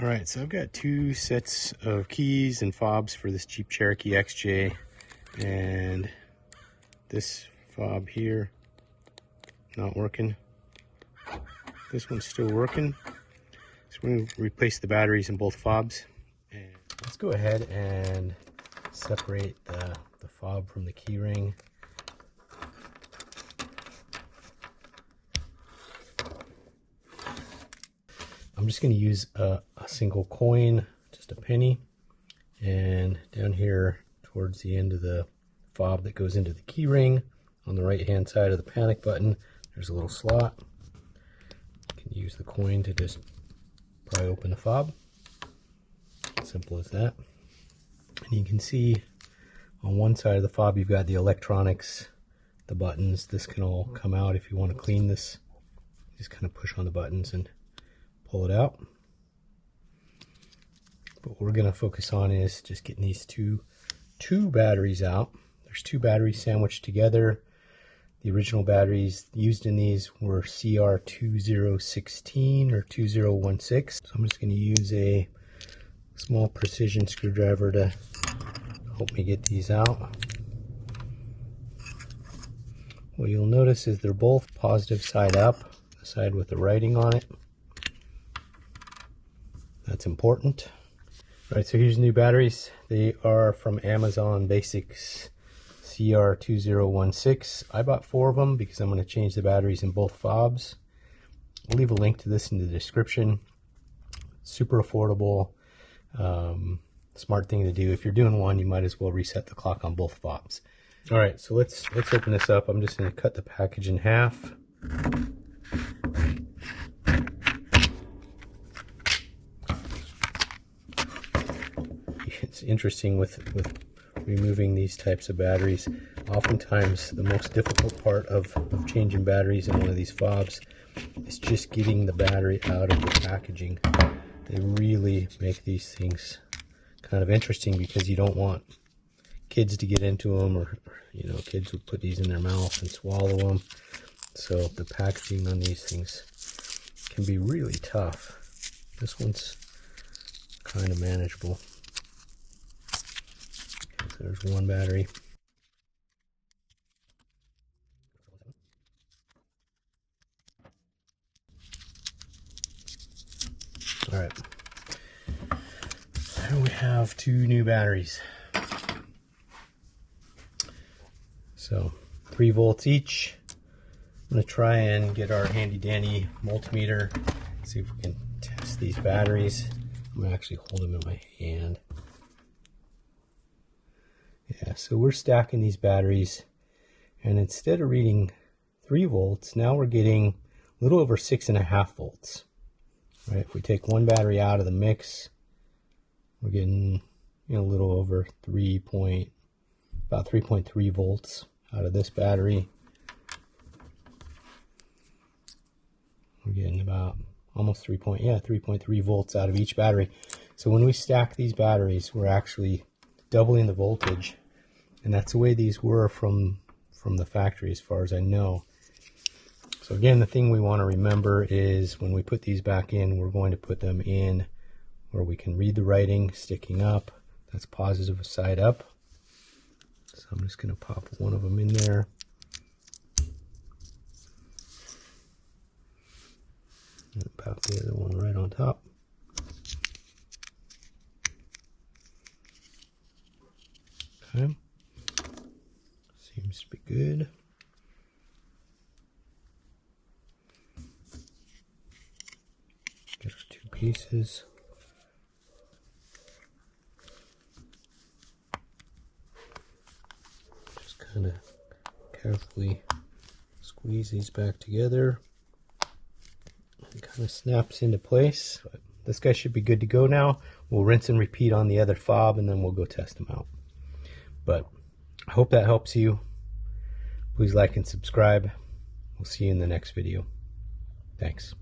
All right, so I've got two sets of keys and fobs for this Jeep Cherokee XJ, and this fob here not working. This one's still working. So we're going to replace the batteries in both fobs. And let's go ahead and separate the fob from the key ring. I'm just going to use a single coin, just a penny, and down here towards the end of the fob that goes into the key ring on the right hand side of the panic button, there's a little slot. You can use the coin to just pry open the fob. Simple as that. And you can see on one side of the fob you've got the electronics, the buttons. This can all come out if you want to clean this. Just kind of push on the buttons and pull it out. But what we're going to focus on is just getting these two batteries out. There's two batteries sandwiched together. The original batteries used in these were CR2016 or 2016. So I'm just going to use a small precision screwdriver to help me get these out. What you'll notice is they're both positive side up, the side with the writing on it. That's important. All right, so here's new batteries. They are from Amazon Basics CR2016. I bought 4 of them because I'm going to change the batteries in both fobs. I'll leave a link to this in the description. Super affordable, smart thing to do. If you're doing one, you might as well reset the clock on both fobs. All right, so let's open this up. I'm just going to cut the package in half. It's interesting with removing these types of batteries. Oftentimes the most difficult part of changing batteries in one of these fobs is just getting the battery out of the packaging. They really make these things kind of interesting because you don't want kids to get into them, or you know, kids would put these in their mouth and swallow them. So the packaging on these things can be really tough. This one's kind of manageable. So there's one battery. All right. There we have 2 new batteries. So 3 volts each. I'm going to try and get our handy dandy multimeter, see if we can test these batteries. I'm going to actually hold them in my hand. Yeah, so we're stacking these batteries, and instead of reading 3 volts, now we're getting a little over 6.5 volts. Right? If we take one battery out of the mix, we're getting, you know, a little over about 3.3 volts out of this battery. We're getting about almost 3.3 volts out of each battery. So when we stack these batteries, we're actually doubling the voltage, and that's the way these were from the factory as far as I know. So again, the thing we want to remember is when we put these back in, we're going to put them in where we can read the writing sticking up. That's positive side up. So I'm just going to pop one of them in there. And pop the other one right on top. Okay. Seems to be good. Get our 2 pieces. Just kind of carefully squeeze these back together. It kind of snaps into place. But this guy should be good to go now. We'll rinse and repeat on the other fob, and then we'll go test them out. But I hope that helps you. Please like and subscribe. We'll see you in the next video. Thanks.